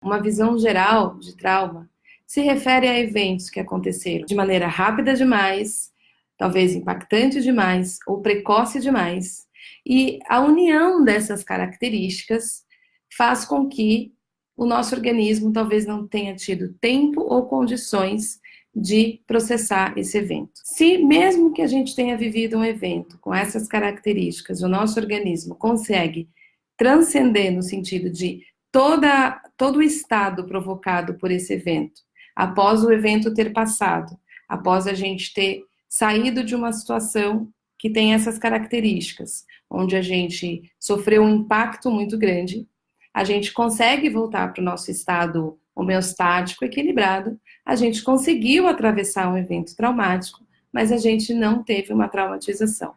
Uma visão geral de trauma se refere a eventos que aconteceram de maneira rápida demais, talvez impactante demais ou precoce demais, e a união dessas características faz com que o nosso organismo talvez não tenha tido tempo ou condições de processar esse evento. Se mesmo que a gente tenha vivido um evento com essas características, o nosso organismo consegue transcender no sentido de todo o estado provocado por esse evento, após o evento ter passado, após a gente ter saído de uma situação que tem essas características, onde a gente sofreu um impacto muito grande, a gente consegue voltar para o nosso estado homeostático, equilibrado, a gente conseguiu atravessar um evento traumático, mas a gente não teve uma traumatização.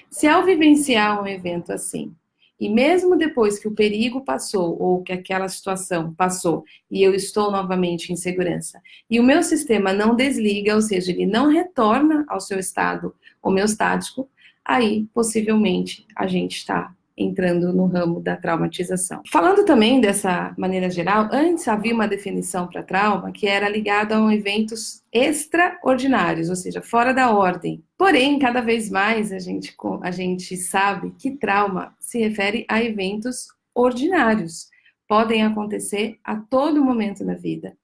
Se ao vivenciar um evento assim, e mesmo depois que o perigo passou, ou que aquela situação passou, e eu estou novamente em segurança, e o meu sistema não desliga, ou seja, ele não retorna ao seu estado homeostático, aí possivelmente a gente está entrando no ramo da traumatização. Falando também dessa maneira geral, antes havia uma definição para trauma que era ligada a eventos extraordinários, ou seja, fora da ordem. Porém, cada vez mais a gente sabe que trauma se refere a eventos ordinários. Podem acontecer a todo momento da vida.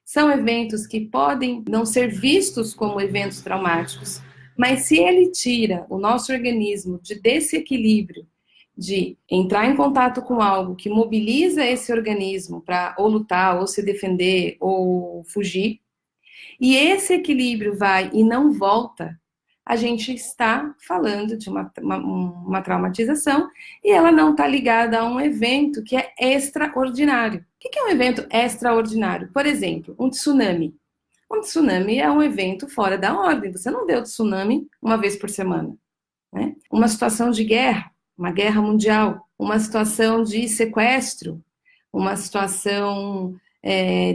São eventos que podem não ser vistos como eventos traumáticos, mas se ele tira o nosso organismo desse equilíbrio, de entrar em contato com algo que mobiliza esse organismo para ou lutar, ou se defender, ou fugir, e esse equilíbrio vai e não volta, a gente está falando de uma traumatização e ela não está ligada a um evento que é extraordinário. O que é um evento extraordinário? Por exemplo, um tsunami. Um tsunami é um evento fora da ordem. Você não vê o tsunami uma vez por semana, né? Uma situação de guerra, uma guerra mundial, uma situação de sequestro, uma situação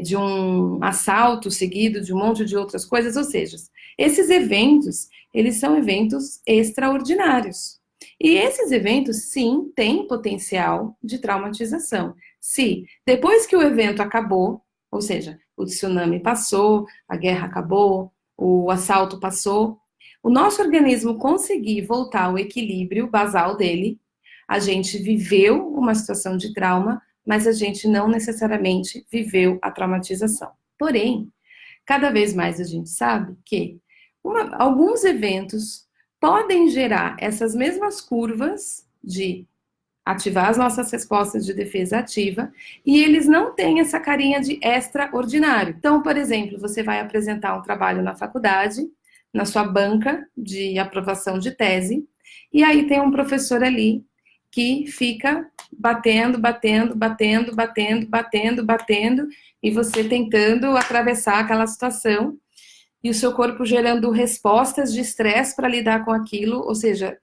de um assalto seguido de um monte de outras coisas, ou seja, esses eventos, eles são eventos extraordinários. E esses eventos, sim, têm potencial de traumatização. Se, depois que o evento acabou, ou seja, o tsunami passou, a guerra acabou, o assalto passou, o nosso organismo conseguir voltar ao equilíbrio basal dele, a gente viveu uma situação de trauma, mas a gente não necessariamente viveu a traumatização. Porém, cada vez mais a gente sabe que alguns eventos podem gerar essas mesmas curvas de ativar as nossas respostas de defesa ativa, e eles não têm essa carinha de extraordinário. Então, por exemplo, você vai apresentar um trabalho na faculdade, na sua banca de aprovação de tese, e aí tem um professor ali que fica batendo, e você tentando atravessar aquela situação, e o seu corpo gerando respostas de estresse para lidar com aquilo, ou seja,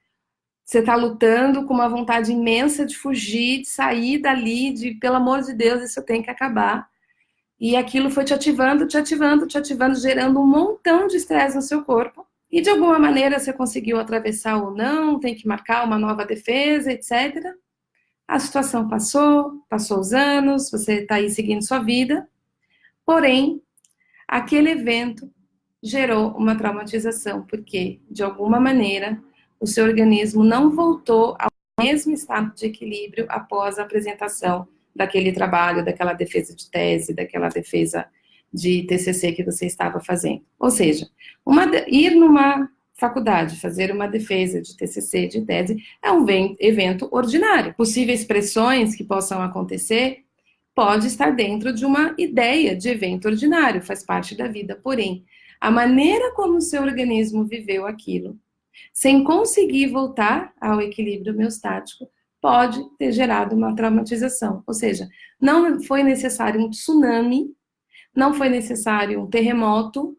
você está lutando com uma vontade imensa de fugir, de sair dali, de, pelo amor de Deus, isso tem que acabar. E aquilo foi te ativando, gerando um montão de estresse no seu corpo. E de alguma maneira você conseguiu atravessar ou não, tem que marcar uma nova defesa, etc. A situação passou os anos, você está aí seguindo sua vida. Porém, aquele evento gerou uma traumatização, porque, de alguma maneira, o seu organismo não voltou ao mesmo estado de equilíbrio após a apresentação daquele trabalho, daquela defesa de tese, daquela defesa de TCC que você estava fazendo. Ou seja, ir numa faculdade, fazer uma defesa de TCC, de tese, é um evento ordinário. Possíveis pressões que possam acontecer pode estar dentro de uma ideia de evento ordinário, faz parte da vida, porém, a maneira como o seu organismo viveu aquilo, sem conseguir voltar ao equilíbrio homeostático, pode ter gerado uma traumatização. Ou seja, não foi necessário um tsunami, não foi necessário um terremoto,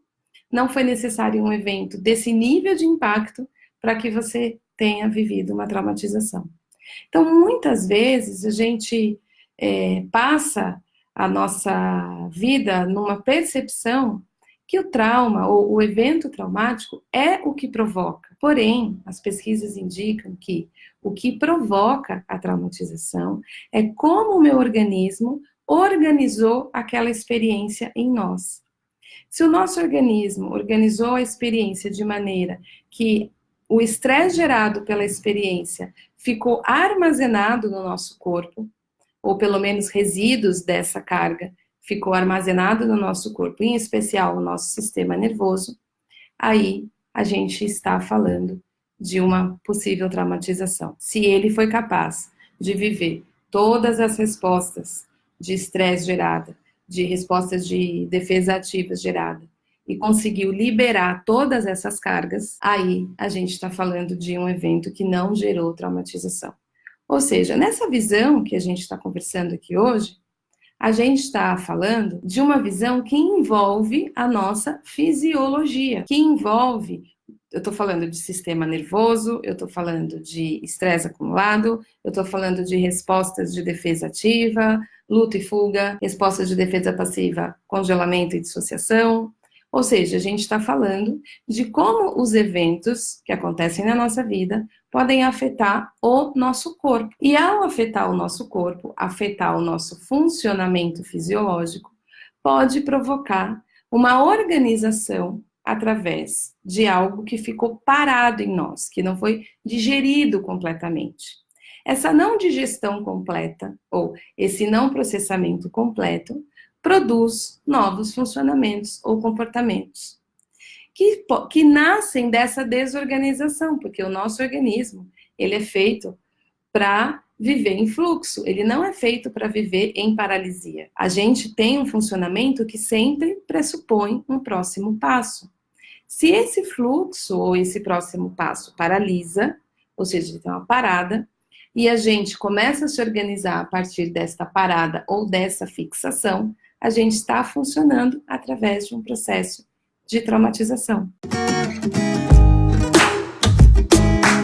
não foi necessário um evento desse nível de impacto para que você tenha vivido uma traumatização. Então, muitas vezes, a gente passa a nossa vida numa percepção que o trauma ou o evento traumático é o que provoca. Porém, as pesquisas indicam que o que provoca a traumatização é como o meu organismo organizou aquela experiência em nós. Se o nosso organismo organizou a experiência de maneira que o estresse gerado pela experiência ficou armazenado no nosso corpo, ou pelo menos resíduos dessa carga ficou armazenado no nosso corpo, em especial no nosso sistema nervoso, aí a gente está falando de uma possível traumatização. Se ele foi capaz de viver todas as respostas de estresse gerada, de respostas de defesa ativa gerada, e conseguiu liberar todas essas cargas, aí a gente está falando de um evento que não gerou traumatização. Ou seja, nessa visão que a gente está conversando aqui hoje, a gente está falando de uma visão que envolve a nossa fisiologia, que envolve, eu estou falando de sistema nervoso, eu estou falando de estresse acumulado, eu estou falando de respostas de defesa ativa, luta e fuga, respostas de defesa passiva, congelamento e dissociação. Ou seja, a gente está falando de como os eventos que acontecem na nossa vida podem afetar o nosso corpo. E ao afetar o nosso corpo, afetar o nosso funcionamento fisiológico, pode provocar uma organização através de algo que ficou parado em nós, que não foi digerido completamente. Essa não digestão completa, ou esse não processamento completo, produz novos funcionamentos ou comportamentos que nascem dessa desorganização, porque o nosso organismo, ele é feito para viver em fluxo, ele não é feito para viver em paralisia. A gente tem um funcionamento que sempre pressupõe um próximo passo. Se esse fluxo ou esse próximo passo paralisa, ou seja, ele tem uma parada, e a gente começa a se organizar a partir desta parada ou dessa fixação, a gente está funcionando através de um processo de traumatização.